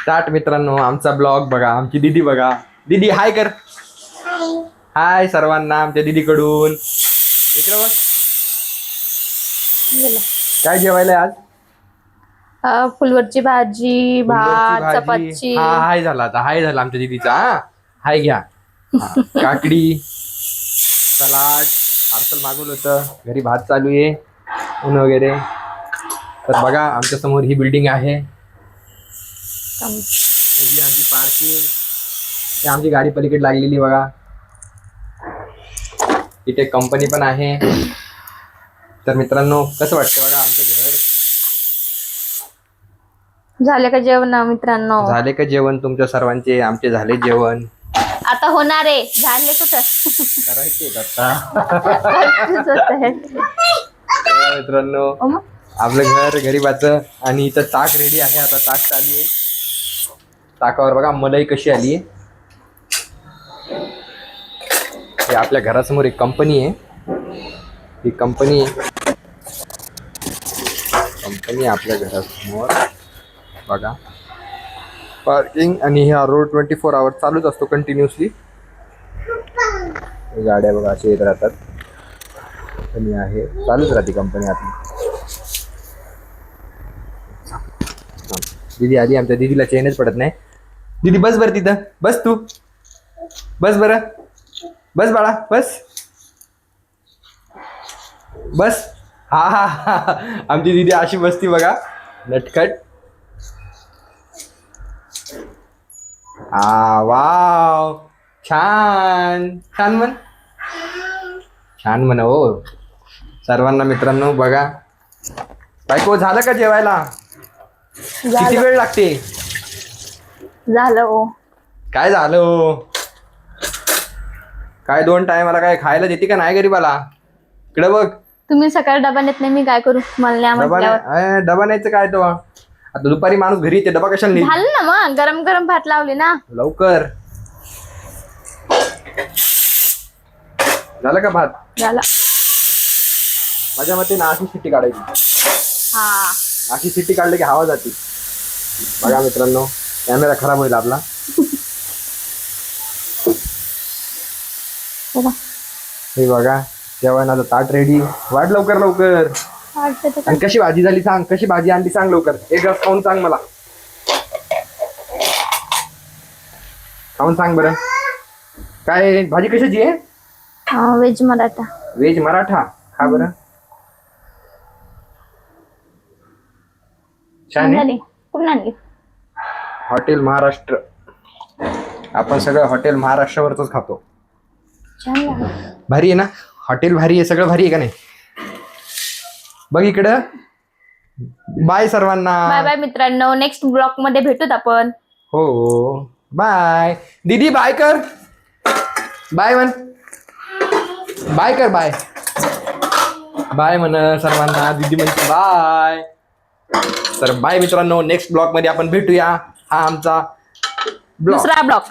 Start मित्रांनो आमचा blog बघा. आमची दीदी बघा. दीदी हाय कर. हाय सर्वांना आमच्या दीदीकडून. इकडे बघ. काय जेवायला आज? फुलवरची भाजी, भात, फुलवरची भाजी. चपाती. हा हाय झाला आता. हाय झाला आमच्या दीदीचा. हाय घ्या. काकडी, सलाड, पार्सल मागवलं होतं. घरी भात चालू आहे. ऊन वगैरे. तर बघा आमच्या समोर ही बिल्डिंग आहे. ही आमची पार्किंग. आमची गाडी पलीकडे लागलेली बघा. इथे कंपनी पण आहे. तर मित्रांनो कसं वाटतं बघा आमचं घर. झाले का जेवण मित्रांनो? झाले का जेवण तुमच्या सर्वांचे? आमचे झाले जेवण. आता होणार आहे. झाले कुठं? करायचे आता. मित्रांनो आपलं घर गरीबाचं. आणि इथं ताक रेडी आहे. आता ताक चालू आहे. ताकावर बघा मलाई कशी आली आहे. आपल्या घरासमोर एक कंपनी आहे. ही कंपनी आपल्या घरासमोर बघा. पार्किंग आणि हा रोड 24 आवर चालूच असतो कंटिन्युअसली. गाड्या बघा असे येत राहतात. कंपनी आहे चालूच राहते कंपनी आपली. दीदी आली. आमच्या दीदीला चेनच पडत नाही. दीदी बस बरं तिथं. बस तू. बस बरं. बस बाळा बस. बस. हा हा हा. आमची दीदी अशी बसती बघा नटखट. वाव छान. छान म्हण. छान म्हण हो. सर्वांना मित्रांनो बघा. बायको झालं का जेवायला? किती वेळ लागते? झालं हो. काय झालं हो? काय 2 टायमाला काय खायला देते का नाही गरीबाला? इकडे बघ. तुम्ही सकाळी डबा नेत नाही, मी काय करू? मला नाही म्हटल्यावर. डबा न्यायचं काय तो? आता दुपारी माणूस घरी येते. डबा कशाला नेईल? झालं ना मग. गरम गरम भात लावले ना. लवकर झालं का भात? झाला. माझ्या मते ना अशी शिट्टी काढायची. हा अशी शिट्टी काढली की हवा जाते. बघा मित्रांनो कॅमेरा खराब होईल आपला. बघा. हे बघा जेवणाचं ताट रेडी. वाढ लवकर लवकर. आणि कशी भाजी झाली सांग. कशी भाजी आणली सांग लवकर. एक घास खाऊन सांग मला. खाऊन सांग बरं. काय भाजी कशाची आहे? व्हेज मराठा. व्हेज मराठा. खा बरं. छान आहे. कुठून आणली? हॉटेल महाराष्ट्र. आपण सगळं हॉटेल महाराष्ट्रावरच खातो. छान. भारी आहे ना हॉटेल? भारी आहे. सगळं भारी आहे का नाही? बघ इकडं. बाय सर्वांना. बाय बाय मित्रांनो. नेक्स्ट ब्लॉग मध्ये भेटूत आपण. हो बाय. दीदी बाय कर. बाय म्हण. बाय कर. बाय बाय म्हण सर्वांना. दीदी म्हणते बाय. तर बाय मित्रांनो. नेक्स्ट ब्लॉग मध्ये आपण भेटूया. हा आमचा ब्लॉग. दुसरा ब्लॉग.